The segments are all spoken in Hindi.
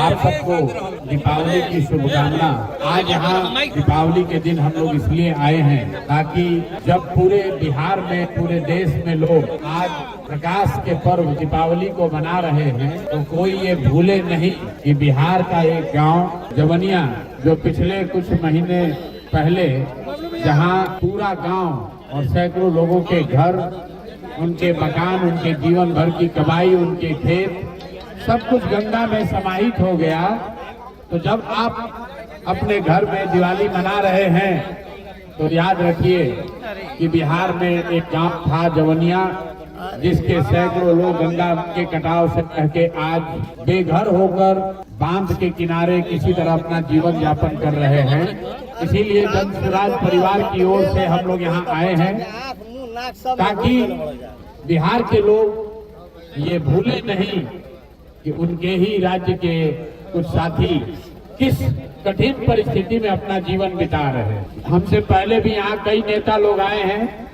आप सबको दीपावली की शुभकामना। आज यहाँ दीपावली के दिन हम लोग इसलिए आए हैं ताकि जब पूरे बिहार में, पूरे देश में लोग आज प्रकाश के पर्व दीपावली को मना रहे हैं, तो कोई ये भूले नहीं कि बिहार का एक गांव जवनिया, जो पिछले कुछ महीने पहले जहां पूरा गांव और सैकड़ों लोगों के घर, उनके मकान, उनके जीवन भर की कमाई, उनके खेत, सब कुछ गंगा में समाहित हो गया। तो जब आप अपने घर में दिवाली मना रहे हैं तो याद रखिए कि बिहार में एक गांव था जवनिया, जिसके सैकड़ों लोग गंगा के कटाव से रह के आज बेघर होकर बांध के किनारे किसी तरह अपना जीवन यापन कर रहे हैं। इसीलिए जन स्वराज परिवार की ओर से हम लोग यहाँ आए हैं ताकि बिहार के लोग ये भूले नहीं कि उनके ही राज्य के कुछ साथी किस कठिन परिस्थिति में अपना जीवन बिता रहे हैं। हमसे पहले भी यहाँ कई नेता लोग आए हैं,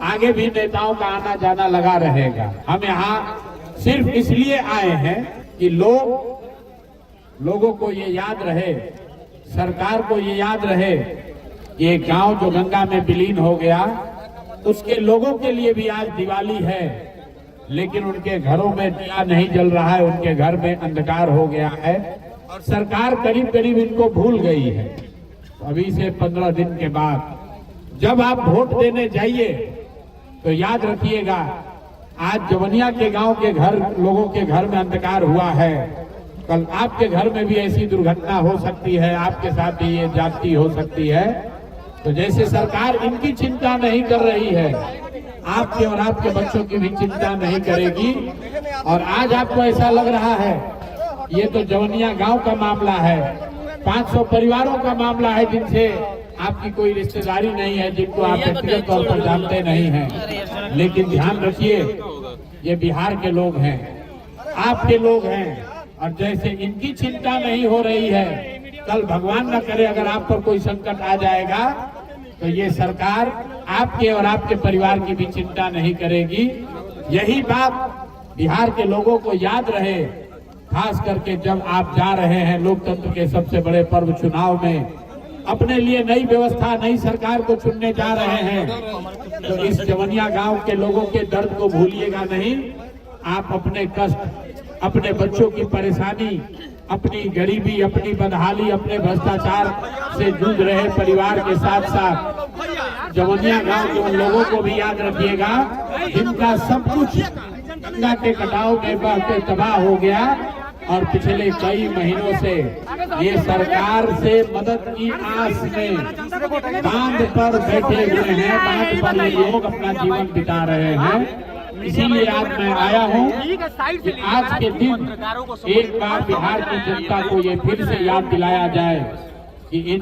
आगे भी नेताओं का आना जाना लगा रहेगा। हम यहाँ सिर्फ इसलिए आए हैं कि लोगों को ये याद रहे, सरकार को ये याद रहे कि एक गांव जो गंगा में विलीन हो गया, उसके लोगों के लिए भी आज दिवाली है, लेकिन उनके घरों में दिया नहीं जल रहा है, उनके घर में अंधकार हो गया है और सरकार करीब करीब इनको भूल गई है। अभी से 15 दिन के बाद जब आप वोट देने जाइए तो याद रखिएगा, आज जवनिया के गांव के घर, लोगों के घर में अंधकार हुआ है, कल आपके घर में भी ऐसी दुर्घटना हो सकती है, आपके साथ भी ये जाति हो सकती है। तो जैसे सरकार इनकी चिंता नहीं कर रही है, आपके और आपके बच्चों की भी चिंता नहीं करेगी। और आज आपको ऐसा लग रहा है ये तो जवनिया गांव का मामला है, 500 परिवारों का मामला है जिनसे आपकी कोई रिश्तेदारी नहीं है, जिनको आप व्यक्तिगत तौर पर जानते नहीं हैं। लेकिन ध्यान रखिए, ये बिहार के लोग हैं, आपके लोग हैं, और जैसे इनकी चिंता नहीं हो रही है, कल भगवान न करे अगर आप पर कोई संकट आ जाएगा तो ये सरकार आपके और आपके परिवार की भी चिंता नहीं करेगी। यही बात बिहार के लोगों को याद रहे, खास करके जब आप जा रहे हैं लोकतंत्र के सबसे बड़े पर्व चुनाव में, अपने लिए नई व्यवस्था, नई सरकार को चुनने जा रहे हैं, तो इस जवनिया गांव के लोगों के दर्द को भूलिएगा नहीं। आप अपने कष्ट, अपने बच्चों की परेशानी, अपनी गरीबी, अपनी बदहाली, अपने भ्रष्टाचार से जूझ रहे परिवार के साथ साथ जवनिया गांव के उन लोगों को भी याद रखिएगा जिनका सब कुछ गंगा के कटाव में बह के तबाह हो गया और पिछले कई महीनों से ये सरकार से मदद की आस में बांध पर बैठे हुए हैं, बांध पर ये लोग अपना जीवन बिता रहे हैं। इसीलिए आज मैं आया हूँ कि आज के दिन एक बार बिहार की जनता को ये फिर से याद दिलाया जाए कि इन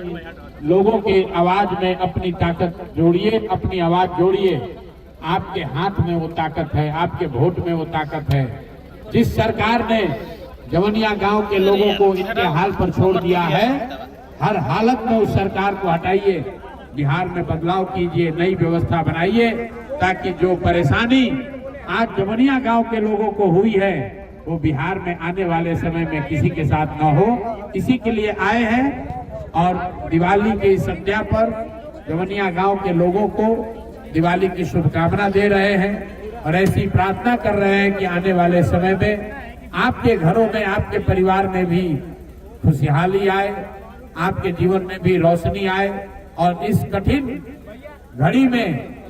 लोगों के आवाज में अपनी ताकत जोड़िए, अपनी आवाज जोड़िए। आपके हाथ में वो ताकत है, आपके वोट में वो ताकत है। जिस सरकार ने जवनिया गांव के लोगों को इनके हाल पर छोड़ दिया है, हर हालत में उस सरकार को हटाइए, बिहार में बदलाव कीजिए, नई व्यवस्था बनाइए, ताकि जो परेशानी आज जवनिया गांव के लोगों को हुई है वो बिहार में आने वाले समय में किसी के साथ न हो। इसी के लिए आए हैं और दिवाली की इस संध्या पर जवनिया गांव के लोगों को दिवाली की शुभकामना दे रहे हैं और ऐसी प्रार्थना कर रहे हैं कि आने वाले समय में आपके घरों में, आपके परिवार में भी खुशहाली आए, आपके जीवन में भी रोशनी आए और इस कठिन घड़ी में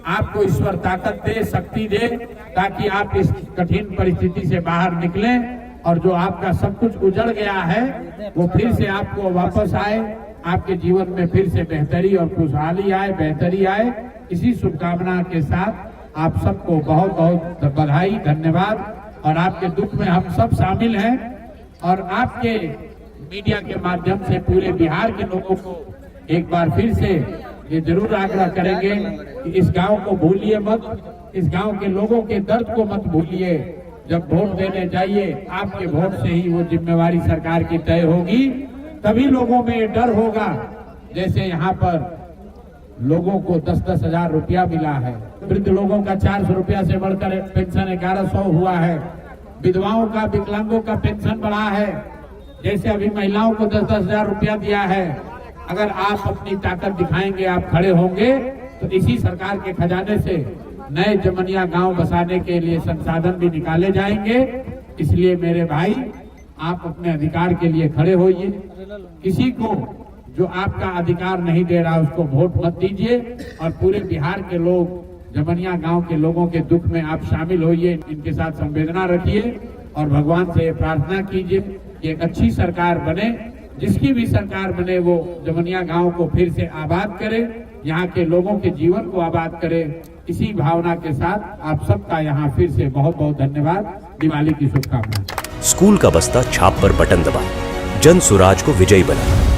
आपको ईश्वर ताकत दे, शक्ति दे, ताकि आप इस कठिन परिस्थिति से बाहर निकलें और जो आपका सब कुछ उजड़ गया है वो फिर से आपको वापस आए, आपके जीवन में फिर से बेहतरी और खुशहाली आए, बेहतरी आए। इसी शुभकामना के साथ आप सबको बहुत बहुत बधाई, धन्यवाद। और आपके दुख में हम सब शामिल हैं और आपके मीडिया के माध्यम से पूरे बिहार के लोगों को एक बार फिर से ये जरूर आग्रह करेंगे कि इस गांव को भूलिए मत, इस गांव के लोगों के दर्द को मत भूलिए। जब वोट देने जाइए, आपके वोट से ही वो जिम्मेवारी सरकार की तय होगी, तभी लोगों में डर होगा। जैसे यहाँ पर लोगों को 10-10 हजार रुपया मिला है, वृद्ध लोगों का 400 रुपया से बढ़कर पेंशन 1100 हुआ है, विधवाओं का, विकलांगों का पेंशन बढ़ा है, जैसे अभी महिलाओं को 10-10 हजार रुपया दिया है, अगर आप अपनी ताकत दिखाएंगे, आप खड़े होंगे, तो इसी सरकार के खजाने से नए जमनिया गांव बसाने के लिए संसाधन भी निकाले जाएंगे। इसलिए मेरे भाई, आप अपने अधिकार के लिए खड़े होइए। किसी को जो आपका अधिकार नहीं दे रहा उसको वोट मत दीजिए, और पूरे बिहार के लोग, जमनिया गांव के लोगों के दुख में आप शामिल होइए, इनके साथ संवेदना रखिए और भगवान से प्रार्थना कीजिए कि एक अच्छी सरकार बने। जिसकी भी सरकार बने वो जमनिया गांव को फिर से आबाद करे, यहाँ के लोगों के जीवन को आबाद करे। इसी भावना के साथ आप सबका यहाँ फिर से बहुत बहुत धन्यवाद। दिवाली की शुभकामनाएं। स्कूल का बस्ता छाप पर बटन दबाएं, जन सुराज को विजयी बनाएं।